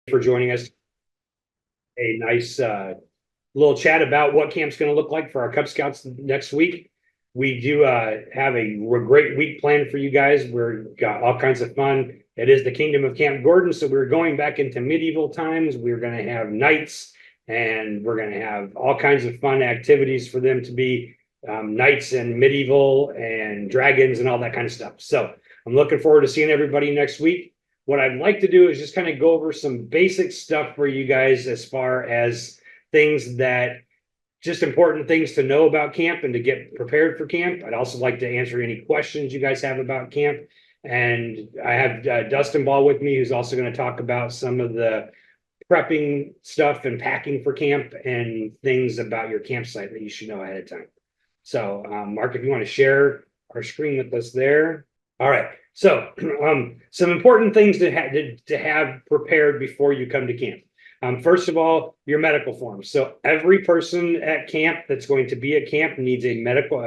for joining us. A nice little chat about what camp's going to look like for our Cub Scouts next week. We do have a great week planned for you guys. We've got all kinds of fun. It is the Kingdom of Camp Gordon, so we're going back into medieval times. We're going to have knights, and we're going to have all kinds of fun activities for them to be knights and medieval and dragons and all that kind of stuff. So I'm looking forward to seeing everybody next week. What I'd like to do is just kind of go over some basic stuff for you guys as far as things that just important things to know about camp and to get prepared for camp. I'd also like to answer any questions you guys have about camp. And I have Dustin Ball with me, who's also going to talk about some of the prepping stuff and packing for camp and things about your campsite that you should know ahead of time. So, Mark, if you want to share our screen with us there. All right. So, some important things to have prepared before you come to camp. First of all, your medical forms. So every person at camp that's going to be at camp needs a medical,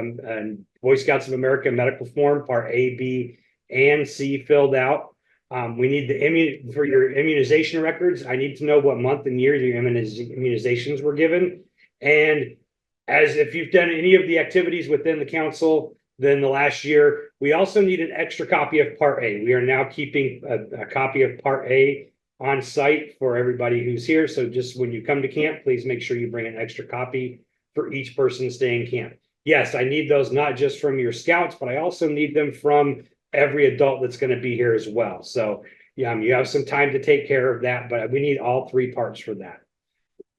Boy Scouts of America medical form, part A, B, and C filled out. We need for your immunization records. I need to know what month and year your immunizations were given. And as if you've done any of the activities within the council, then the last year, we also need an extra copy of part A. We are now keeping a copy of part A on site for everybody who's here. So just when you come to camp, please make sure you bring an extra copy for each person staying camp. Yes, I need those not just from your scouts, but I also need them from every adult that's going to be here as well. So yeah, you have some time to take care of that, but we need all three parts for that.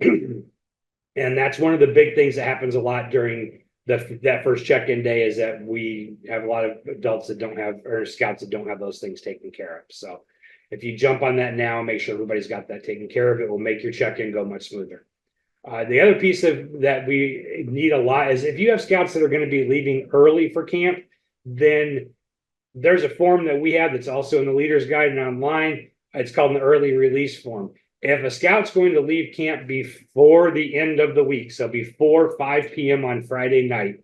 And that's one of the big things that happens a lot during that first check-in day, is that we have a lot of adults that don't have, or scouts that don't have those things taken care of. So if you jump on that now, make sure everybody's got that taken care of. It will make your check-in go much smoother. The other piece of that we need a lot is if you have scouts that are going to be leaving early for camp, then there's a form that we have that's also in the leader's guide and online. It's called an early release form. If a scout's going to leave camp before the end of the week, so before 5 p.m. on Friday night,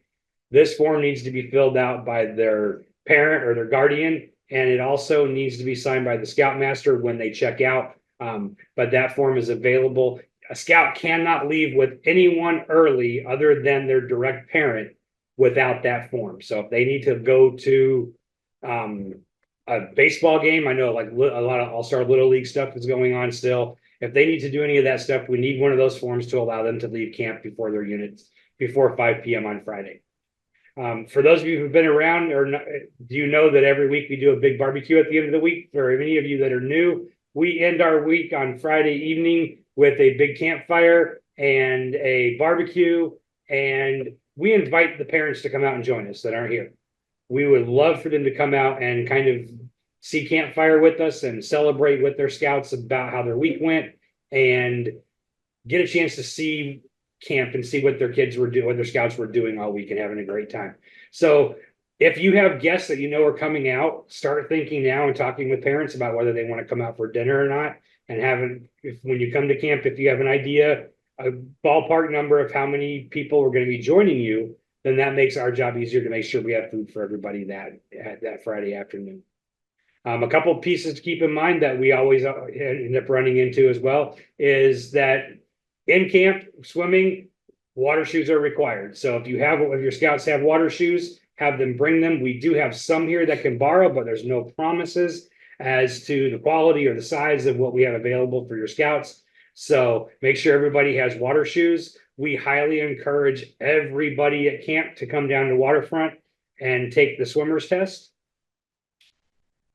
this form needs to be filled out by their parent or their guardian, and it also needs to be signed by the scoutmaster when they check out. But that form is available. A scout cannot leave with anyone early other than their direct parent without that form. So if they need to go to a baseball game, I know like a lot of all-star little league stuff is going on still. If they need to do any of that stuff, we need one of those forms to allow them to leave camp before their units, before 5 p.m. on Friday. For those of you who've been around, or not, do you know that every week we do a big barbecue at the end of the week? For any of you that are new, we end our week on Friday evening with a big campfire and a barbecue, and we invite the parents to come out and join us that aren't here. We would love for them to come out and kind of see campfire with us and celebrate with their scouts about how their week went, and get a chance to see camp and see what their kids were doing, what their scouts were doing all week and having a great time. So if you have guests that you know are coming out, start thinking now and talking with parents about whether they want to come out for dinner or not. And when you come to camp, if you have an idea, a ballpark number of how many people are going to be joining you, then that makes our job easier to make sure we have food for everybody that Friday afternoon. A couple of pieces to keep in mind that we always end up running into as well is that in camp swimming, water shoes are required. So if your scouts have water shoes, have them bring them. We do have some here that can borrow, but there's no promises as to the quality or the size of what we have available for your scouts. So make sure everybody has water shoes. We highly encourage everybody at camp to come down to waterfront and take the swimmer's test.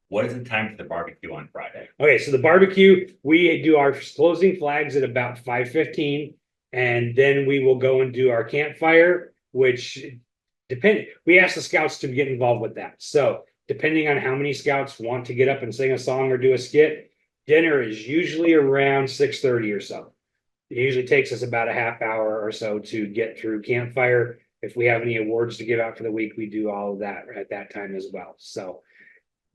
What is the time for the barbecue on Friday? Okay, so the barbecue, we do our closing flags at about 5:15, and then we will go and do our campfire, which we ask the scouts to get involved with that. So depending on how many scouts want to get up and sing a song or do a skit, dinner is usually around 6:30 or so. It usually takes us about a half hour or so to get through campfire. If we have any awards to give out for the week, we do all of that at that time as well. So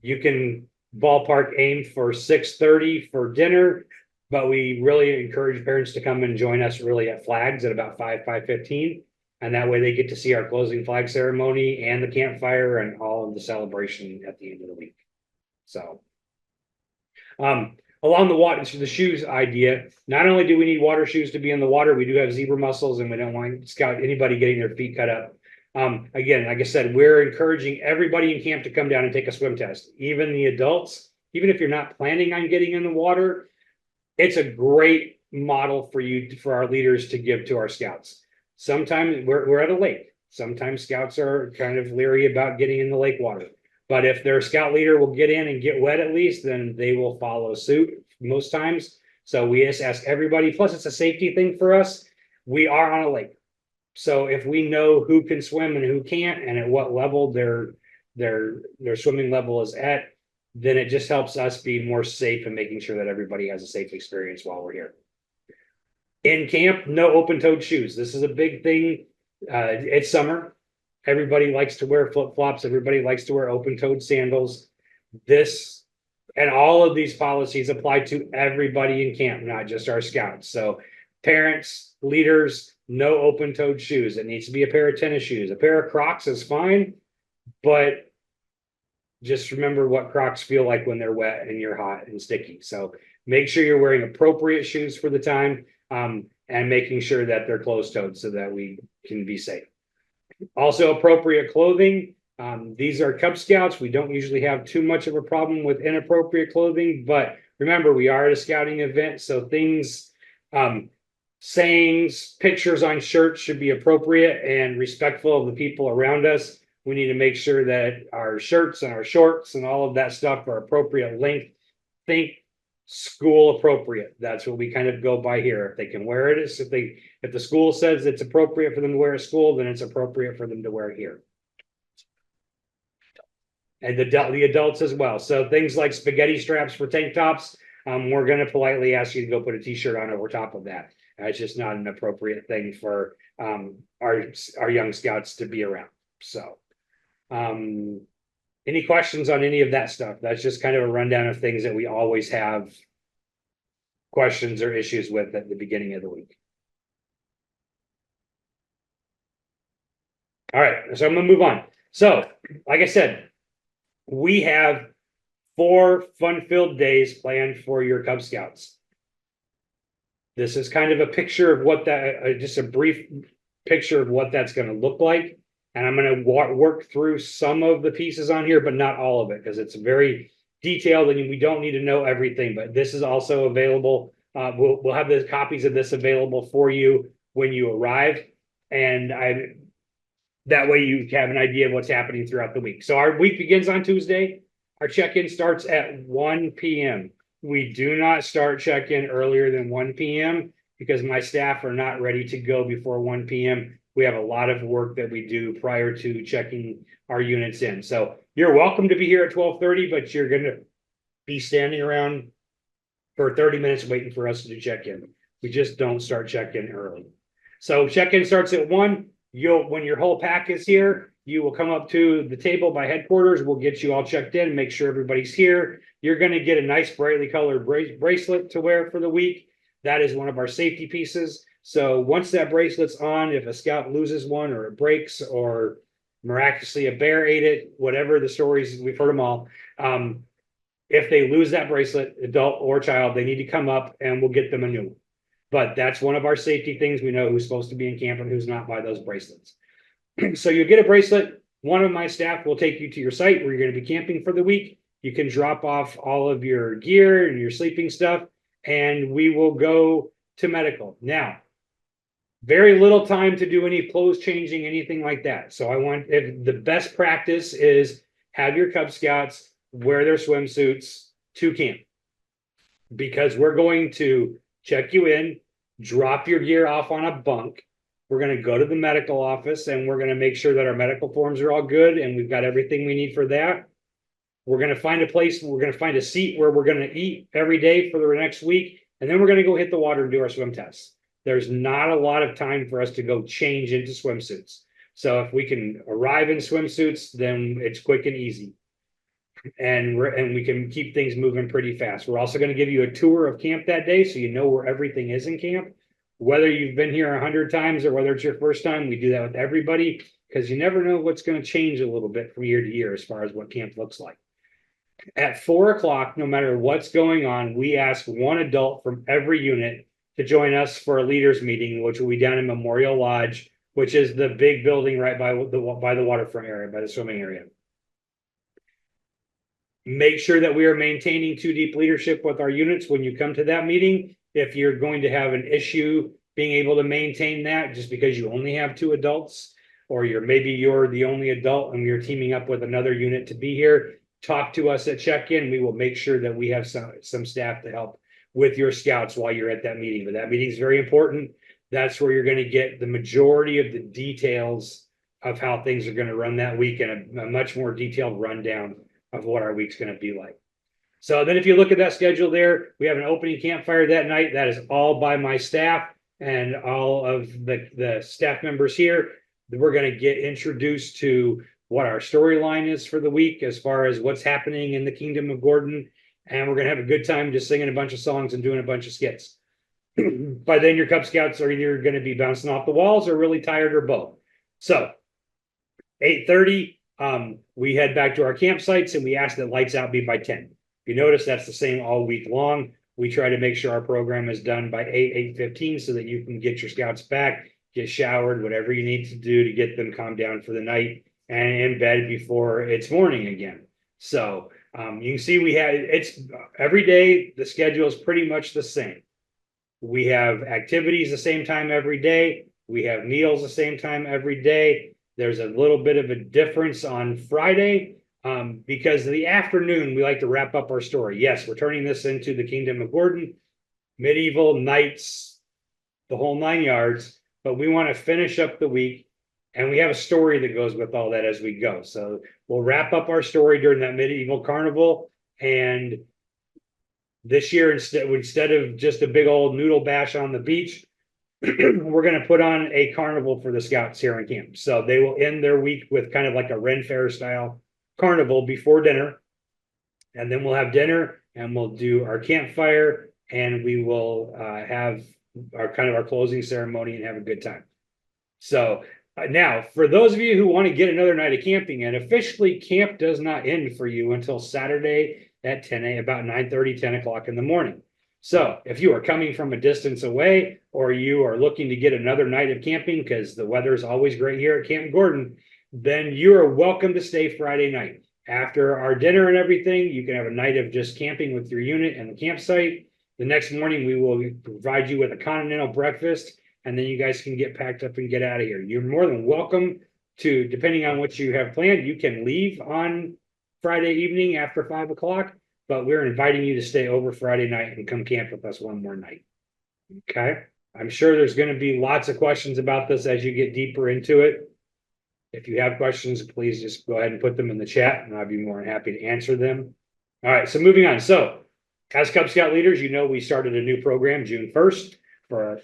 you can ballpark aim for 6:30 for dinner, but we really encourage parents to come and join us really at flags at about 5:15. And that way they get to see our closing flag ceremony and the campfire and all of the celebration at the end of the week. So along the shoes idea, not only do we need water shoes to be in the water, we do have zebra mussels and we don't want anybody getting their feet cut up. Again, like I said, we're encouraging everybody in camp to come down and take a swim test, even the adults, even if you're not planning on getting in the water. It's a great model for our leaders to give to our scouts. Sometimes we're at a lake. Sometimes scouts are kind of leery about getting in the lake water. But if their scout leader will get in and get wet at least, then they will follow suit most times. So we just ask everybody, plus it's a safety thing for us. We are on a lake. So if we know who can swim and who can't, and at what level their swimming level is at, then it just helps us be more safe and making sure that everybody has a safe experience while we're here. In camp, no open-toed shoes. This is a big thing. It's summer. Everybody likes to wear flip-flops. Everybody likes to wear open-toed sandals. This and all of these policies apply to everybody in camp, not just our scouts. So parents, leaders, no open-toed shoes. It needs to be a pair of tennis shoes. A pair of Crocs is fine, but just remember what Crocs feel like when they're wet and you're hot and sticky. So make sure you're wearing appropriate shoes for the time, and making sure that they're closed-toed so that we can be safe. Also, appropriate clothing. These are Cub Scouts. We don't usually have too much of a problem with inappropriate clothing, but remember, we are at a scouting event, so things, sayings, pictures on shirts should be appropriate and respectful of the people around us. We need to make sure that our shirts and our shorts and all of that stuff are appropriate length. Think school appropriate. That's what we kind of go by here. If they can wear it, if the school says it's appropriate for them to wear at school, then it's appropriate for them to wear it here. And the adults as well. So things like spaghetti straps for tank tops, we're going to politely ask you to go put a t-shirt on over top of that. It's just not an appropriate thing for our young scouts to be around. So any questions on any of that stuff? That's just kind of a rundown of things that we always have questions or issues with at the beginning of the week. All right, so I'm gonna move on. So, like I said, we have 4 fun-filled days planned for your Cub Scouts. This is kind of a picture of what that, just a brief picture of what that's going to look like. And I'm going to work through some of the pieces on here, but not all of it, because it's very detailed and we don't need to know everything. But this is also available. We'll have the copies of this available for you when you arrive. And that way you have an idea of what's happening throughout the week. So our week begins on Tuesday. Our check-in starts at 1 p.m. We do not start check-in earlier than 1 p.m. because my staff are not ready to go before 1 p.m. We have a lot of work that we do prior to checking our units in. So you're welcome to be here at 12:30, but you're going to be standing around for 30 minutes waiting for us to do check-in. We just don't start check-in early. So check-in starts at 1. When your whole pack is here, you will come up to the table by headquarters. We'll get you all checked in, make sure everybody's here. You're going to get a nice brightly colored bracelet to wear for the week. That is one of our safety pieces. So once that bracelet's on, if a scout loses one or it breaks or miraculously a bear ate it, whatever the stories, we've heard them all. If they lose that bracelet, adult or child, they need to come up and we'll get them a new one. But that's one of our safety things. We know who's supposed to be in camp and who's not by those bracelets. So you get a bracelet. One of my staff will take you to your site where you're going to be camping for the week. You can drop off all of your gear and your sleeping stuff, and we will go to medical. Now, very little time to do any clothes changing, anything like that. So if the best practice is have your Cub Scouts wear their swimsuits to camp, because we're going to check you in, drop your gear off on a bunk. We're going to go to the medical office and we're going to make sure that our medical forms are all good and we've got everything we need for that. We're going to find a place, we're going to find a seat where we're going to eat every day for the next week. And then we're going to go hit the water and do our swim tests. There's not a lot of time for us to go change into swimsuits. So if we can arrive in swimsuits, then it's quick and easy. And we can keep things moving pretty fast. We're also going to give you a tour of camp that day so you know where everything is in camp. Whether you've been here 100 times or whether it's your first time, we do that with everybody because you never know what's going to change a little bit from year to year as far as what camp looks like. At 4 o'clock, no matter what's going on, we ask one adult from every unit to join us for a leaders meeting, which will be down in Memorial Lodge, which is the big building right by the waterfront area, by the swimming area. Make sure that we are maintaining 2 deep leadership with our units when you come to that meeting. If you're going to have an issue being able to maintain that just because you only have 2 adults, or you're the only adult and you're teaming up with another unit to be here, talk to us at check-in. We will make sure that we have some staff to help with your scouts while you're at that meeting. But that meeting is very important. That's where you're going to get the majority of the details of how things are going to run that week, and a much more detailed rundown of what our week's going to be like. So then if you look at that schedule there, we have an opening campfire that night. That is all by my staff and all of the staff members here. We're going to get introduced to what our storyline is for the week as far as what's happening in the Kingdom of Gordon. And we're going to have a good time just singing a bunch of songs and doing a bunch of skits. By then, your Cub Scouts are either going to be bouncing off the walls or really tired or both. So 8:30, we head back to our campsites and we ask that lights out be by 10. If you notice, that's the same all week long. We try to make sure our program is done by 8:15 so that you can get your scouts back, get showered, whatever you need to do to get them calmed down for the night and in bed before it's morning again. So you can see it's every day, the schedule is pretty much the same. We have activities the same time every day. We have meals the same time every day. There's a little bit of a difference on Friday because in the afternoon, we like to wrap up our story. Yes, we're turning this into the Kingdom of Gordon, medieval knights, the whole 9 yards, but we want to finish up the week, and we have a story that goes with all that as we go. So we'll wrap up our story during that medieval carnival, and this year, instead of just a big old noodle bash on the beach, we're going to put on a carnival for the scouts here in camp. So they will end their week with kind of like a Ren Fair style carnival before dinner. And then we'll have dinner and we'll do our campfire, and we will have our closing ceremony and have a good time. So now, for those of you who want to get another night of camping, and officially camp does not end for you until Saturday at about 9:30, 10 o'clock in the morning. So if you are coming from a distance away, or you are looking to get another night of camping because the weather is always great here at Camp Gordon, then you are welcome to stay Friday night. After our dinner and everything, you can have a night of just camping with your unit and the campsite. The next morning, we will provide you with a continental breakfast, and then you guys can get packed up and get out of here. You're more than welcome to, depending on what you have planned, you can leave on Friday evening after 5 o'clock, but we're inviting you to stay over Friday night and come camp with us one more night. Okay. I'm sure there's going to be lots of questions about this as you get deeper into it. If you have questions, please just go ahead and put them in the chat and I'll be more than happy to answer them. All right. So moving on. So as Cub Scout leaders, we started a new program June 1st for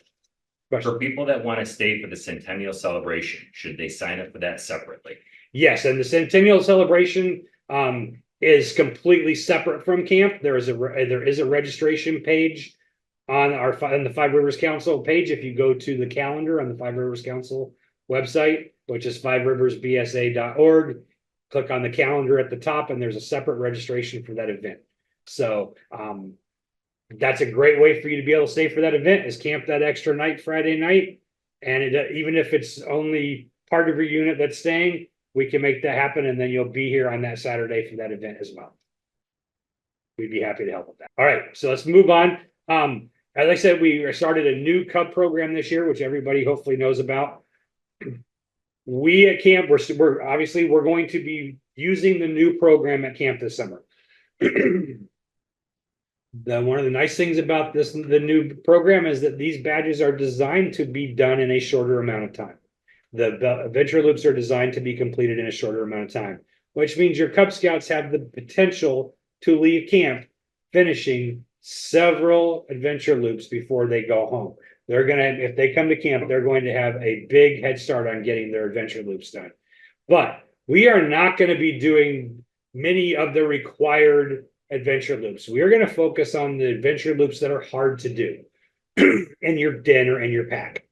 people that want to stay for the centennial celebration. Should they sign up for that separately? Yes. And the centennial celebration, is completely separate from camp. There is a registration page on the Five Rivers Council page. If you go to the calendar on the Five Rivers Council website, which is fiveriversbsa.org, click on the calendar at the top, and there's a separate registration for that event. So that's a great way for you to be able to stay for that event, is camp that extra night Friday night. And even if it's only part of your unit that's staying, we can make that happen, and then you'll be here on that Saturday for that event as well. We'd be happy to help with that. All right, so let's move on. As I said, we started a new Cub program this year, which everybody hopefully knows about. We at camp, we're obviously going to be using the new program at camp this summer. One of the nice things about the new program is that these badges are designed to be done in a shorter amount of time. The adventure loops are designed to be completed in a shorter amount of time, which means your Cub Scouts have the potential to leave camp finishing several adventure loops before they go home. If they come to camp, they're going to have a big head start on getting their adventure loops done. But we are not going to be doing many of the required adventure loops. We are going to focus on the adventure loops that are hard to do in your den or in your pack.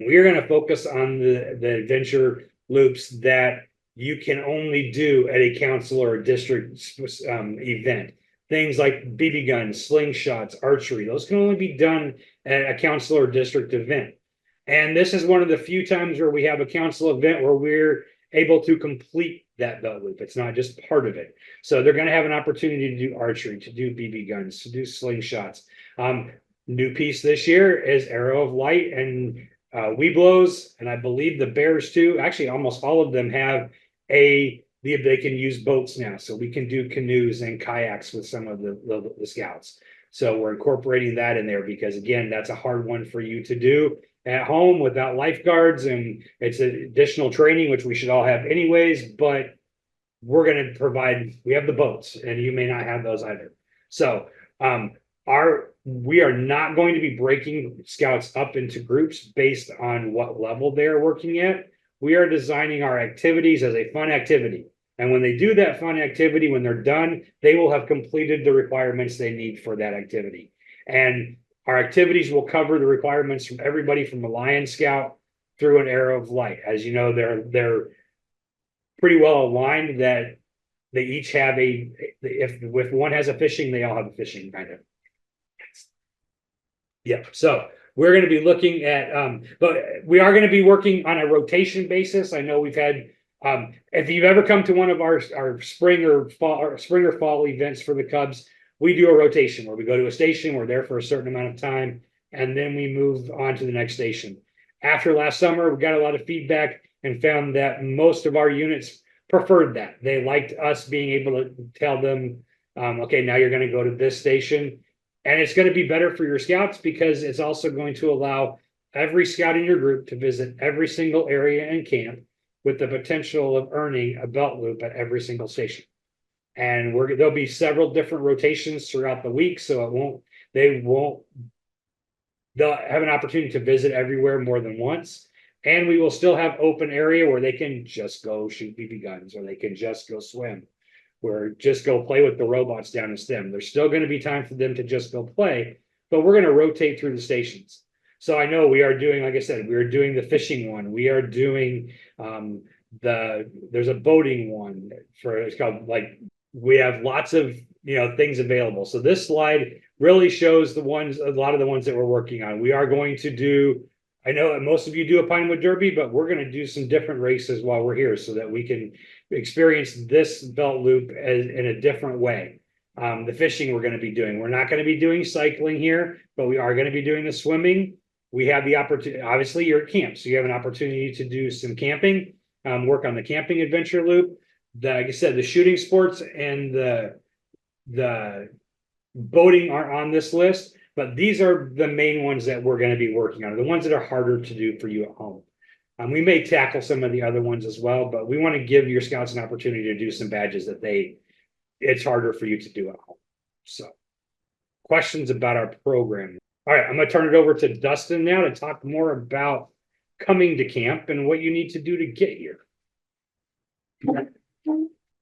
We are going to focus on the adventure loops that you can only do at a council or a district event. Things like BB guns, slingshots, archery, those can only be done at a council or district event. And this is one of the few times where we have a council event where we're able to complete that belt loop. It's not just part of it. So they're going to have an opportunity to do archery, to do BB guns, to do slingshots. New piece this year is Arrow of Light and Weeblos, and I believe the Bears too. Actually, almost all of them have they can use boats now, so we can do canoes and kayaks with some of the scouts. So we're incorporating that in there because again, that's a hard one for you to do at home without lifeguards, and it's additional training, which we should all have anyways, but we're going to provide, we have the boats and you may not have those either. So we are not going to be breaking scouts up into groups based on what level they're working at. We are designing our activities as a fun activity. And when they do that fun activity, when they're done, they will have completed the requirements they need for that activity. And our activities will cover the requirements from everybody from a Lion Scout through an Arrow of Light. As you know, they're pretty well aligned that they each have if one has a fishing, they all have a fishing kind of. Yeah, so we're going to be looking at, but we are going to be working on a rotation basis. I know we've had, if you've ever come to one of our spring or fall events for the Cubs, we do a rotation where we go to a station, we're there for a certain amount of time, and then we move on to the next station. After last summer, we got a lot of feedback and found that most of our units preferred that. They liked us being able to tell them, okay, now you're going to go to this station. And it's going to be better for your scouts because it's also going to allow every scout in your group to visit every single area and camp with the potential of earning a belt loop at every single station. And there'll be several different rotations throughout the week, so they'll have an opportunity to visit everywhere more than once. And we will still have open area where they can just go shoot BB guns, or they can just go swim, or just go play with the robots down in STEM. There's still going to be time for them to just go play, but we're going to rotate through the stations. So I know we are doing, like I said, we are doing the fishing one. We are doing there's a boating one it's called, like, we have lots of things available. So this slide really shows a lot of the ones that we're working on. We are going to do, I know most of you do a Pinewood Derby, but we're going to do some different races while we're here so that we can experience this belt loop in a different way. The fishing we're going to be doing. We're not going to be doing cycling here, but we are going to be doing the swimming. We have the opportunity, obviously you're at camp, so you have an opportunity to do some camping, work on the camping adventure loop. Like I said, the shooting sports and the boating are on this list, but these are the main ones that we're going to be working on, the ones that are harder to do for you at home. We may tackle some of the other ones as well, but we want to give your scouts an opportunity to do some badges that it's harder for you to do at home. So, questions about our program. All right, I'm going to turn it over to Dustin now to talk more about coming to camp and what you need to do to get here.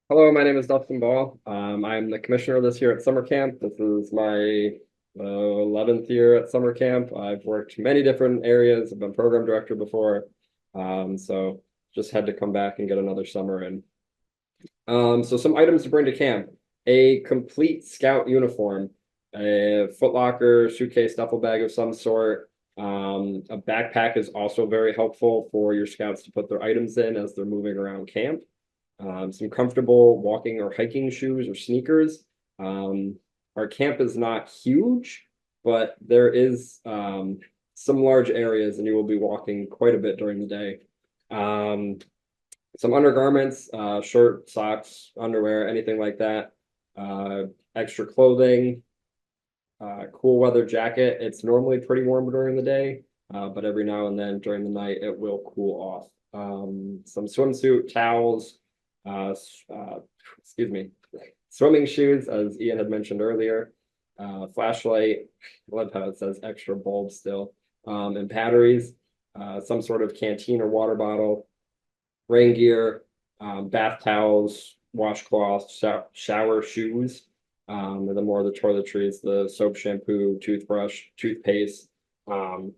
Hello, my name is Dustin Ball. I'm the commissioner this year at summer camp. This is my 11th year at summer camp. I've worked many different areas. I've been program director before. So just had to come back and get another summer in. So some items to bring to camp: a complete scout uniform, a footlocker, suitcase, duffel bag of some sort. A backpack is also very helpful for your scouts to put their items in as they're moving around camp. Some comfortable walking or hiking shoes or sneakers. Our camp is not huge, but there is some large areas and you will be walking quite a bit during the day. Some undergarments, shirt, socks, underwear, anything like that. Extra clothing, cool weather jacket. It's normally pretty warm during the day, but every now and then during the night it will cool off. Some swimsuit, towels, swimming shoes, as Ian had mentioned earlier, flashlight, I love how it says extra bulb still, and batteries, some sort of canteen or water bottle, rain gear, bath towels, washcloths, shower shoes, and then more of the toiletries, the soap, shampoo, toothbrush, toothpaste,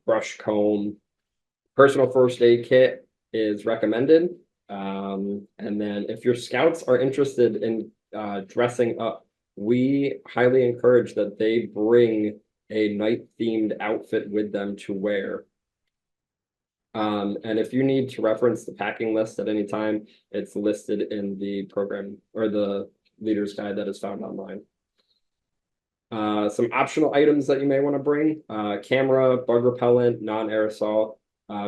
brush, comb. Personal first aid kit is recommended. And then if your scouts are interested in dressing up, we highly encourage that they bring a night themed outfit with them to wear. And if you need to reference the packing list at any time, it's listed in the program or the leader's guide that is found online. Some optional items that you may want to bring: camera, bug repellent, non-aerosol,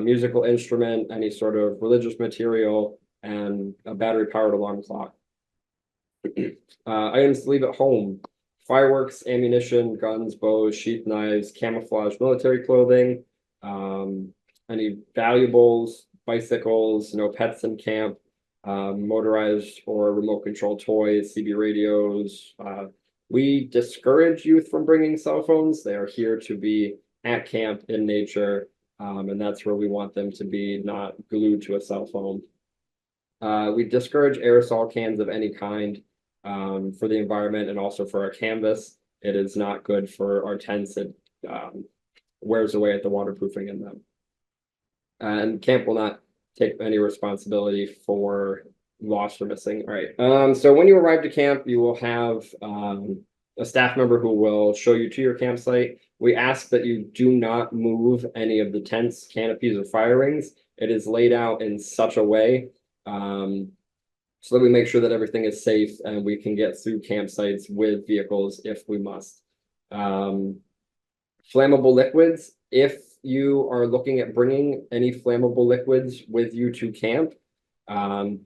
musical instrument, any sort of religious material, and a battery-powered alarm clock. Items to leave at home: fireworks, ammunition, guns, bows, sheath knives, camouflage military clothing, any valuables, bicycles, no pets in camp, motorized or remote control toys, CB radios. We discourage youth from bringing cell phones. They are here to be at camp in nature, and that's where we want them to be, not glued to a cell phone. We discourage aerosol cans of any kind for the environment and also for our canvas. It is not good for our tents. It wears away at the waterproofing in them. And camp will not take any responsibility for lost or missing. All right. So when you arrive to camp, you will have a staff member who will show you to your campsite. We ask that you do not move any of the tents, canopies, or fire rings. It is laid out in such a way so that we make sure that everything is safe and we can get through campsites with vehicles if we must. Flammable liquids. If you are looking at bringing any flammable liquids with you to camp,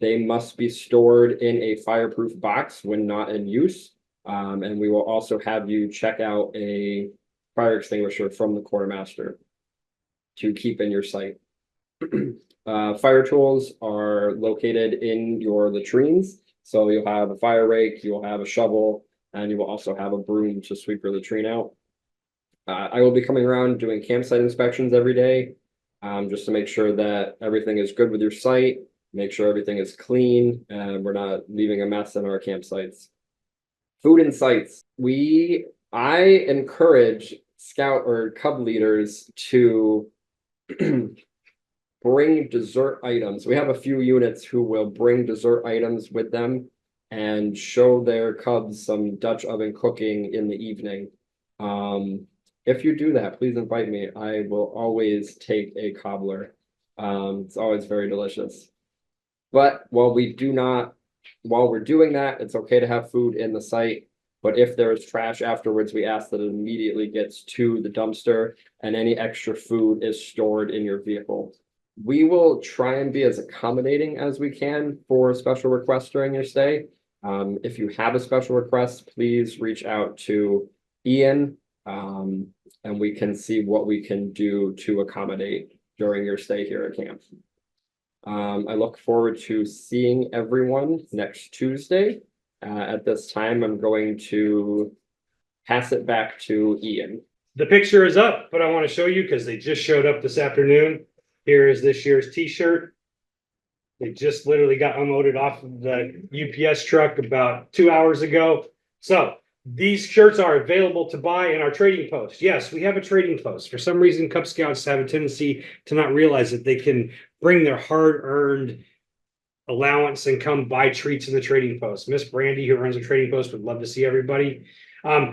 they must be stored in a fireproof box when not in use. And we will also have you check out a fire extinguisher from the quartermaster to keep in your site. Fire tools are located in your latrines. So you'll have a fire rake, you'll have a shovel, and you will also have a broom to sweep your latrine out. I will be coming around doing campsite inspections every day, just to make sure that everything is good with your site, make sure everything is clean, and we're not leaving a mess in our campsites. Food and sites. I encourage scout or cub leaders to bring dessert items. We have a few units who will bring dessert items with them and show their cubs some Dutch oven cooking in the evening. If you do that, please invite me. I will always take a cobbler. It's always very delicious. But while we're doing that, it's okay to have food in the site. But if there is trash afterwards, we ask that it immediately gets to the dumpster and any extra food is stored in your vehicle. We will try and be as accommodating as we can for special requests during your stay. If you have a special request, please reach out to Ian, and we can see what we can do to accommodate during your stay here at camp. I look forward to seeing everyone next Tuesday. At this time, I'm going to pass it back to Ian. The picture is up, but I want to show you because they just showed up this afternoon. Here is this year's t-shirt. They just literally got unloaded off of the UPS truck about 2 hours ago. So these shirts are available to buy in our trading post. Yes, we have a trading post. For some reason, Cub Scouts have a tendency to not realize that they can bring their hard-earned allowance and come buy treats in the trading post. Miss Brandy, who runs the trading post, would love to see everybody.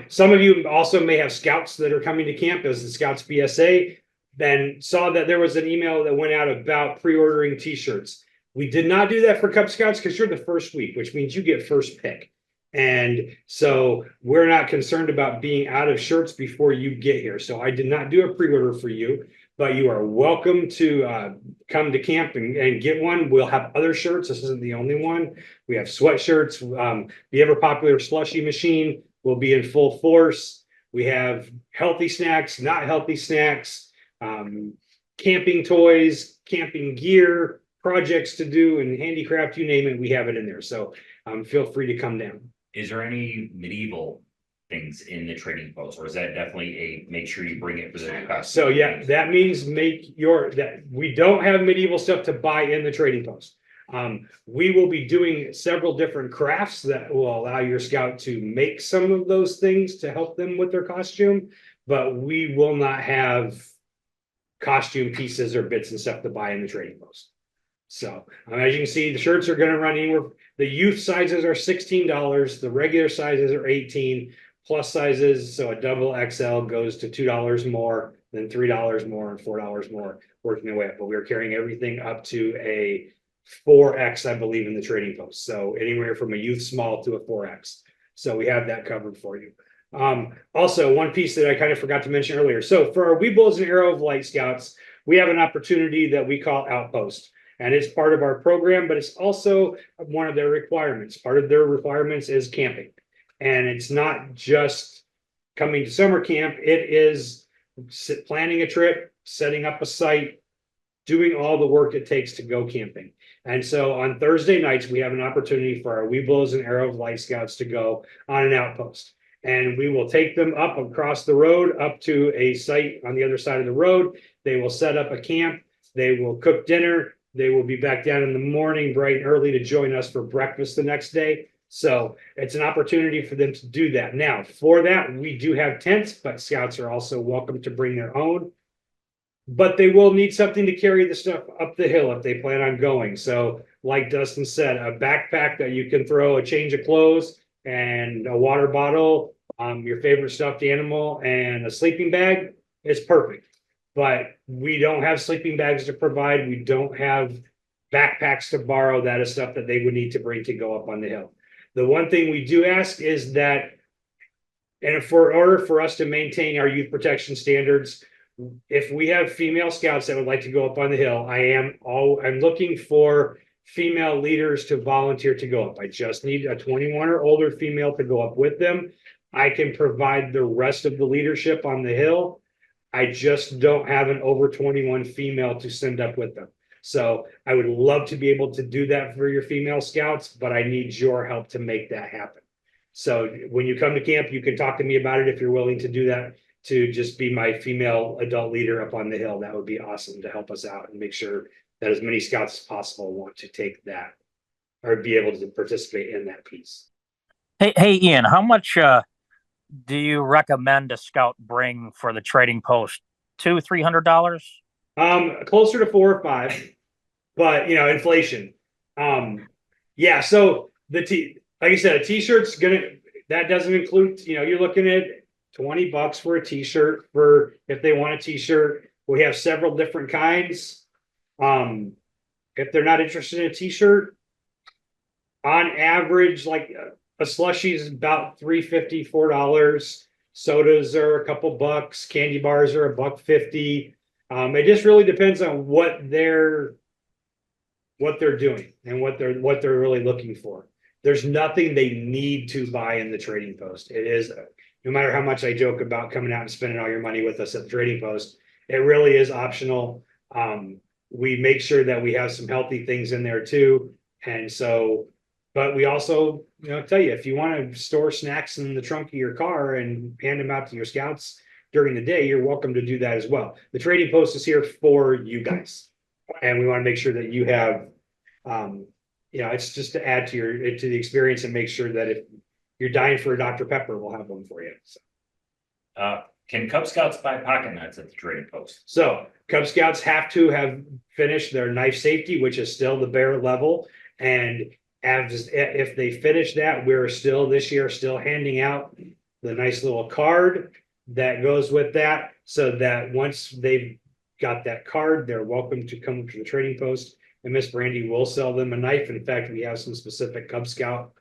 Some of you also may have scouts that are coming to camp as the Scouts BSA. Then saw that there was an email that went out about pre-ordering t-shirts. We did not do that for Cub Scouts because you're the first week, which means you get first pick. And so we're not concerned about being out of shirts before you get here. So I did not do a pre-order for you, but you are welcome to come to camp and get one. We'll have other shirts. This isn't the only one. We have sweatshirts. The ever popular slushy machine will be in full force. We have healthy snacks, not healthy snacks, camping toys, camping gear, projects to do, and handicraft, you name it, we have it in there. So feel free to come down. Is there any medieval things in the trading post, or is that definitely a make sure you bring it for the cost? So yeah, that means that we don't have medieval stuff to buy in the trading post. We will be doing several different crafts that will allow your scout to make some of those things to help them with their costume, but we will not have costume pieces or bits and stuff to buy in the trading post. So, as you can see, the shirts are gonna run anywhere, the youth sizes are $16, the regular sizes are 18, plus sizes, so a double XL goes to $2 more, then $3 more and $4 more, working their way up, but we're carrying everything up to a 4X, I believe, in the trading post, so anywhere from a youth small to a 4X. So we have that covered for you. Also, one piece that I kind of forgot to mention earlier. So for our Weebles and Arrow of Light Scouts, we have an opportunity that we call Outpost. And it's part of our program, but it's also one of their requirements. Part of their requirements is camping. And it's not just coming to summer camp, it is planning a trip, setting up a site, doing all the work it takes to go camping. And so on Thursday nights, we have an opportunity for our Weebles and Arrow of Light Scouts to go on an outpost. And we will take them up across the road, up to a site on the other side of the road. They will set up a camp. They will cook dinner. They will be back down in the morning, bright and early, to join us for breakfast the next day. So it's an opportunity for them to do that. Now, for that, we do have tents, but scouts are also welcome to bring their own. But they will need something to carry the stuff up the hill if they plan on going. So like Dustin said, a backpack that you can throw a change of clothes and a water bottle, your favorite stuffed animal, and a sleeping bag is perfect. But we don't have sleeping bags to provide. We don't have backpacks to borrow. That is stuff that they would need to bring to go up on the hill. The one thing we do ask is that, and for order for us to maintain our youth protection standards, if we have female scouts that would like to go up on the hill, I'm looking for female leaders to volunteer to go up. I just need a 21 or older female to go up with them. I can provide the rest of the leadership on the hill. I just don't have an over 21 female to send up with them. So I would love to be able to do that for your female scouts, but I need your help to make that happen. So when you come to camp, you can talk to me about it if you're willing to do that, to just be my female adult leader up on the hill. That would be awesome to help us out and make sure that as many scouts as possible want to take that or be able to participate in that piece. Hey, Ian, how much do you recommend a scout bring for the trading post? $200-300? Closer to 4 or 5, but inflation. Yeah. So like I said, a t-shirt's that doesn't include, you're looking at $20 for a t-shirt for if they want a t-shirt. We have several different kinds. If they're not interested in a t-shirt, on average, like a slushie is about $3.50, $4. Sodas are a couple bucks. Candy bars are $1.50. It just really depends on what they're doing and what they're really looking for. There's nothing they need to buy in the trading post. It is, no matter how much I joke about coming out and spending all your money with us at the trading post, it really is optional. We make sure that we have some healthy things in there too. And so, but we also, tell you, if you want to store snacks in the trunk of your car and hand them out to your scouts during the day, you're welcome to do that as well. The trading post is here for you guys. And we want to make sure that you have, it's just to add to the experience and make sure that if you're dying for a Dr. Pepper, we'll have one for you. So. Can Cub Scouts buy pocket knives at the trading post? So Cub Scouts have to have finished their knife safety, which is still the bare level. And if they finish that, we're still this year handing out the nice little card that goes with that, so that once they've got that card, they're welcome to come to the trading post, and Miss Brandy will sell them a knife. In fact, we have some specific Cub Scout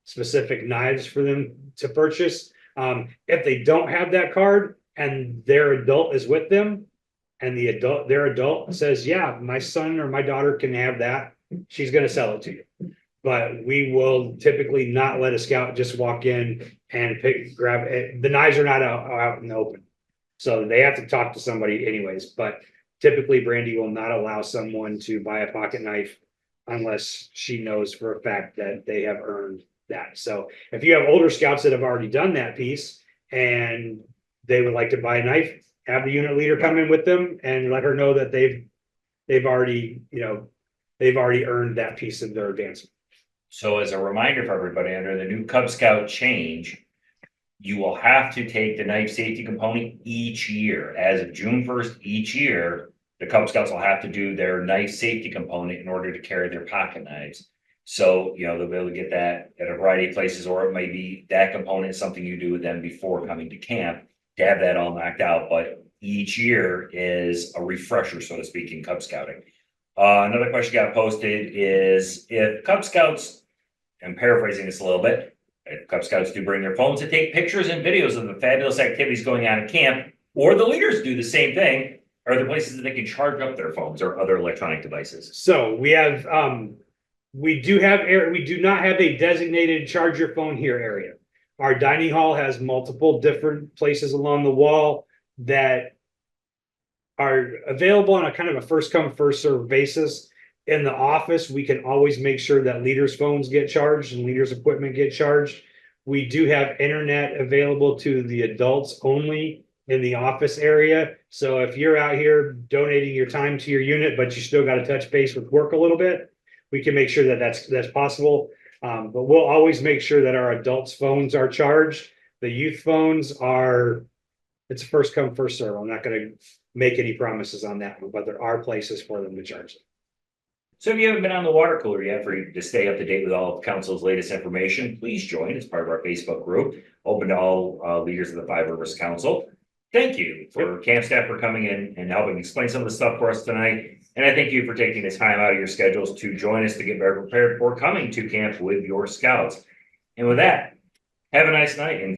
specific knives for them to purchase. If they don't have that card and their adult is with them, and their adult says, yeah, my son or my daughter can have that, she's going to sell it to you. But we will typically not let a scout just walk in and grab it. The knives are not out in the open, so they have to talk to somebody anyways. But typically Brandy will not allow someone to buy a pocket knife unless she knows for a fact that they have earned that. So if you have older scouts that have already done that piece and they would like to buy a knife, have the unit leader come in with them and let her know that they've already earned that piece of their advancement. So as a reminder for everybody, under the new Cub Scout change, you will have to take the knife safety component each year. As of June 1st each year, the Cub Scouts will have to do their knife safety component in order to carry their pocket knives. So, you know, they'll be able to get that at a variety of places, or it might be that component is something you do with them before coming to camp to have that all knocked out. But each year is a refresher, so to speak, in Cub Scouting. Another question got posted is if Cub Scouts, I'm paraphrasing this a little bit, if Cub Scouts do bring their phones to take pictures and videos of the fabulous activities going on at camp, or the leaders do the same thing, are there places that they can charge up their phones or other electronic devices? So we have, we do not have a designated charge your phone here area. Our dining hall has multiple different places along the wall that are available on a kind of a first come, first served basis. In the office, we can always make sure that leaders' phones get charged and leaders' equipment get charged. We do have internet available to the adults only in the office area. So if you're out here donating your time to your unit, but you still got to touch base with work a little bit, we can make sure that that's possible. But we'll always make sure that our adults' phones are charged. The youth phones are, it's first come, first serve. I'm not going to make any promises on that one, but there are places for them to charge them. So if you haven't been on the water cooler yet, for you to stay up to date with all of council's latest information, please join as part of our Facebook group, open to all leaders of the Five Rivers Council. Thank you for camp staff for coming in and helping explain some of the stuff for us tonight. And I thank you for taking this time out of your schedules to join us to get better prepared for coming to camp with your scouts. And with that, have a nice night and